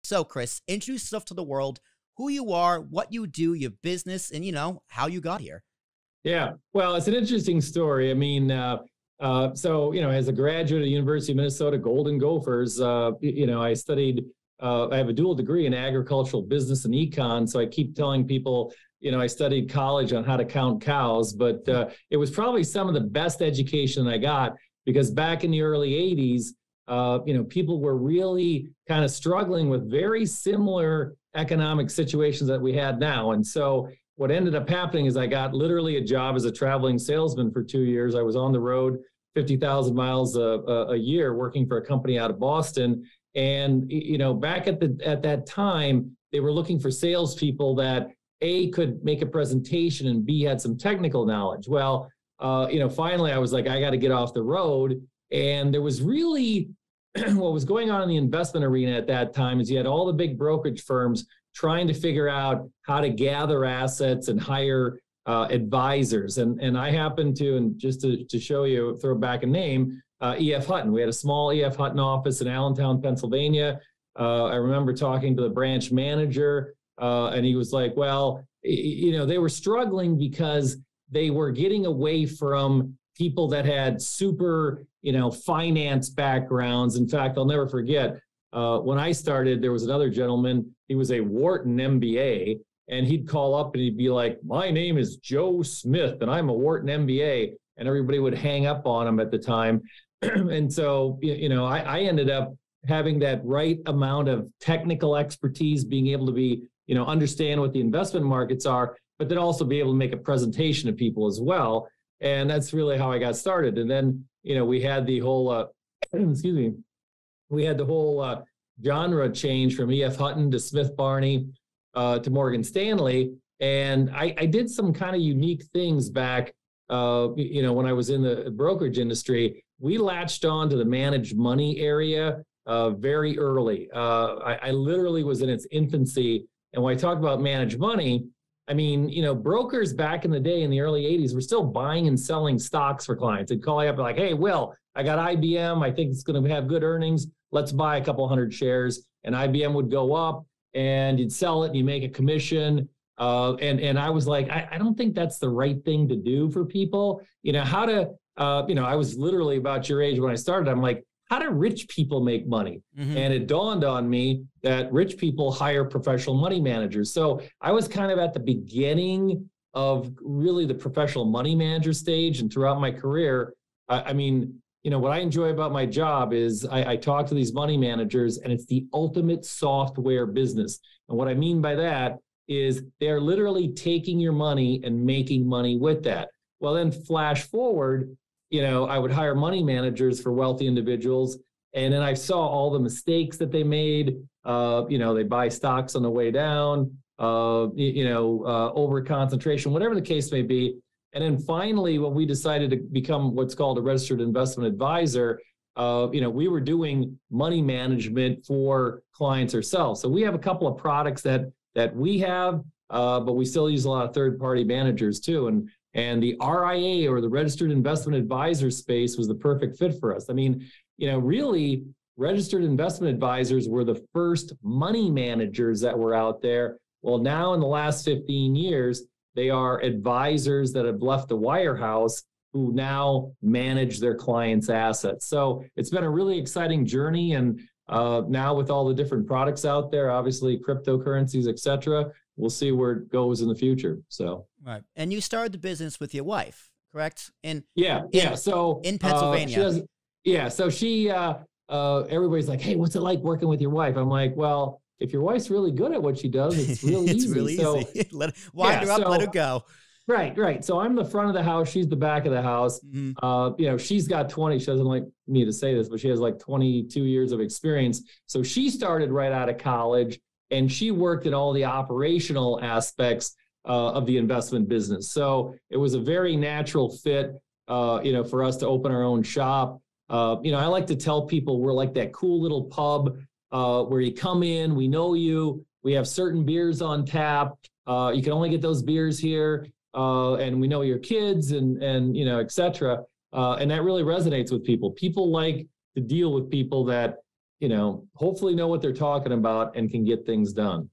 So, Chris, introduce yourself to the world, who you are, what you do, your business, and, how you got here. Yeah, well, it's an interesting story. I mean, as a graduate of the University of Minnesota Golden Gophers, I studied, I have a dual degree in agricultural business and econ. So I keep telling people, I studied college on how to count cows, but it was probably some of the best education I got because back in the early 80s, people were really kind of struggling with very similar economic situations that we had now. And so what ended up happening is I got literally a job as a traveling salesman for 2 years. I was on the road 50,000 miles a year working for a company out of Boston. And, back at that time, they were looking for salespeople that A, could make a presentation and B, had some technical knowledge. Well, finally I was like, I got to get off the road. And there was really what was going on in the investment arena at that time is you had all the big brokerage firms trying to figure out how to gather assets and hire advisors. And I happened to, and just to show you, throw back a name, E.F. Hutton. We had a small E.F. Hutton office in Allentown, Pennsylvania. I remember talking to the branch manager, and he was like, well, they were struggling because they were getting away from people that had super, finance backgrounds. In fact, I'll never forget, when I started, there was another gentleman, he was a Wharton MBA, and he'd call up and he'd be like, my name is Joe Smith, and I'm a Wharton MBA, and everybody would hang up on him at the time. And so, I ended up having that right amount of technical expertise, being able to be, understand what the investment markets are, but then also be able to make a presentation to people as well. And that's really how I got started. And then, we had the whole, genre change from E.F. Hutton to Smith Barney to Morgan Stanley. And I did some kind of unique things back, when I was in the brokerage industry. We latched on to the managed money area very early. I literally was in its infancy. And when I talk about managed money, I mean, brokers back in the day in the early 80s were still buying and selling stocks for clients. They'd call you up like, hey, Will, I got IBM. I think it's going to have good earnings. Let's buy a couple hundred shares. And IBM would go up and you'd sell it and you make a commission. And I was like, I don't think that's the right thing to do for people. I was literally about your age when I started. I'm like, how do rich people make money? Mm-hmm. And it dawned on me that rich people hire professional money managers. So I was kind of at the beginning of really the professional money manager stage. And throughout my career, what I enjoy about my job is I talk to these money managers, and it's the ultimate software business. And what I mean by that is they're literally taking your money and making money with that. Well, then flash forward, I would hire money managers for wealthy individuals. And then I saw all the mistakes that they made. They buy stocks on the way down, over concentration, whatever the case may be. And then finally, when we decided to become what's called a registered investment advisor, we were doing money management for clients ourselves. So we have a couple of products that we have, but we still use a lot of third-party managers too. And the RIA, or the registered investment advisor space, was the perfect fit for us. I mean, really, registered investment advisors were the first money managers that were out there. Well, now in the last 15 years, they are advisors that have left the wirehouse who now manage their clients' assets. So it's been a really exciting journey. And now with all the different products out there, obviously cryptocurrencies, et cetera, we'll see where it goes in the future. So, right. And you started the business with your wife, correct? So in Pennsylvania. So she, everybody's like, hey, what's it like working with your wife? I'm like, well, if your wife's really good at what she does, it's really it's easy. Really easy. Wind her up, let her go. Right. So I'm the front of the house. She's the back of the house. Mm-hmm. She's got 20, she doesn't like me to say this, but she has like 22 years of experience. So she started right out of college, and she worked in all the operational aspects of the investment business. So it was a very natural fit, for us to open our own shop. I like to tell people we're like that cool little pub where you come in, we know you, we have certain beers on tap. You can only get those beers here. And we know your kids and et cetera. And that really resonates with people. People like to deal with people that hopefully know what they're talking about and can get things done.